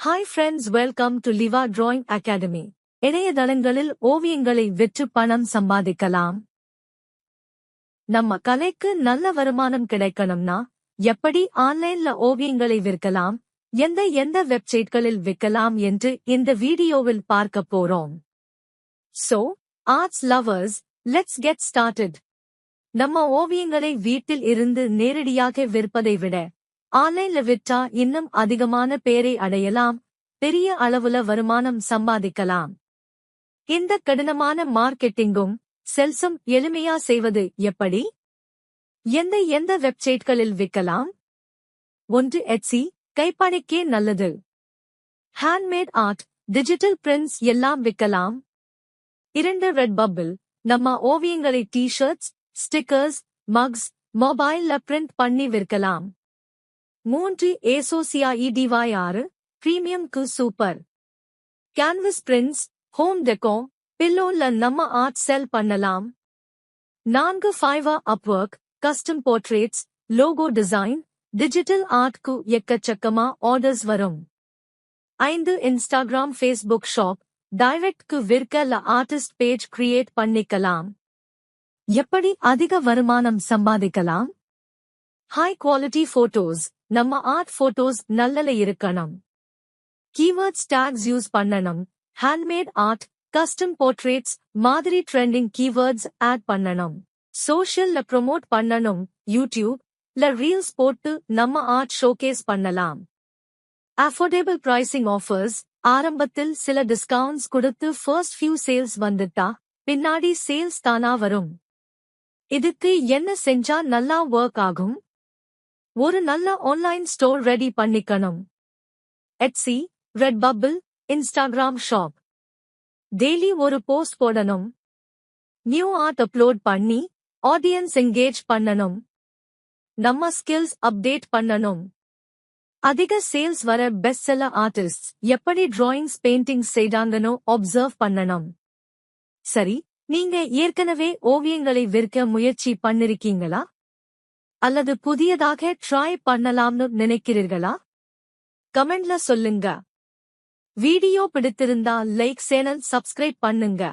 Hi friends, welcome to Liva Drawing Academy. இணையதளங்களில் ஓவியங்களை விற்று பணம் சம்பாதிக்கலாம். நம்ம கலைக்கு நல்ல வருமானம் கிடைக்கணும்னா எப்படி ஆன்லைன்ல ஓவியங்களை விற்கலாம், எந்த வெப்சைட்களில் விற்கலாம் என்று இந்த வீடியோவில் பார்க்க போறோம். So, arts lovers, let's get started. நம்ம ஓவியங்களை வீட்டில் இருந்து நேரடியாக விற்பதை விட ஆன்லைன்ல விற்றா இன்னும் அதிகமான பேரை அடையலாம், பெரிய அளவுல வருமானம் சம்பாதிக்கலாம். இந்த கடினமான மார்க்கெட்டிங்கும் சேல்ஸும் எளிமையா செய்வது எப்படி? எந்த வெப்சைட்களில் விற்கலாம்? 1. எட்சி, கைப்பணிக்கே நல்லது. ஹேண்ட்மேட் ஆர்ட், டிஜிட்டல் பிரிண்ட்ஸ் எல்லாம் விற்கலாம். 2. ரெட்பப்பிள், நம்ம ஓவியங்களை டி-ஷர்ட்ஸ், ஸ்டிக்கர்ஸ், மக்ஸ், மொபைல்ல பிரிண்ட் பண்ணி விற்கலாம். 3. ஏசோசியா-6, பிரீமியம்க்கு super. Canvas prints, home decor, பில்லோல நம்ம ஆர்ட் செல் பண்ணலாம். 4. Fiverr Upwork, custom portraits, logo design, digital ஆர்ட்க்கு எக்கச்சக்கமா ஆர்டர்ஸ் வரும். 5. இன்ஸ்டாகிராம் ஃபேஸ்புக் ஷாப், டைரக்ட்க்கு விற்க ஆர்டிஸ்ட் பேஜ் கிரியேட் பண்ணிக்கலாம். எப்படி அதிக வருமானம் சம்பாதிக்கலாம்? ஹை குவாலிட்டி போட்டோஸ், நம்ம ஆர்ட் போட்டோஸ் நல்லல இருக்கணும். கீவேர்ட்ஸ் டேக்ஸ் யூஸ் பண்ணணும். ஹேண்ட்மேட் ஆர்ட், கஸ்டம் போர்ட்ரேட்ஸ் மாதிரி ட்ரெண்டிங் கீவேர்ட்ஸ் ஆட் பண்ணணும். சோஷியல்ல ப்ரோமோட் பண்ணணும். யூடியூப்ல ரீல்ஸ் போட்டு நம்ம ஆர்ட் ஷோகேஸ் பண்ணலாம். அஃபோர்டபிள் பிரைசிங் ஆஃபர்ஸ், ஆரம்பத்தில் சில டிஸ்கவுண்ட்ஸ் கொடுத்து ஃபர்ஸ்ட் ஃபியூ சேல்ஸ் வந்துட்டா பின்னாடி சேல்ஸ் தானா வரும். இதுக்கு என்ன செஞ்சா நல்லா ஒர்க் ஆகும்? ஒரு நல்ல ஆன்லைன் ஸ்டோர் ரெடி பண்ணிக்கணும். எட்சி, ரெட்பப்பிள், இன்ஸ்டாகிராம் ஷாப். டெய்லி ஒரு போஸ்ட் போடணும். நியூ ஆர்ட் அப்லோட் பண்ணி ஆடியன்ஸ் என்கேஜ் பண்ணணும். நம்ம ஸ்கில்ஸ் அப்டேட் பண்ணணும். அதிக சேல்ஸ் வர பெஸ்ட் செல்லர் ஆர்டிஸ்ட் எப்படி டிராயிங்ஸ் பெயிண்டிங்ஸ் செய்தாங்கன்னு அப்சர்வ் பண்ணணும். சரி, நீங்க ஏற்கனவே ஓவியங்களை விற்க முயற்சி பண்ணிருக்கீங்களா? அல்லது புதியதாக ட்ரை பண்ணலாம்னு நினைக்கிறீர்களா? கமெண்ட்ல சொல்லுங்க. வீடியோ பிடித்திருந்தா லைக், சேனல் சப்ஸ்கிரைப் பண்ணுங்க.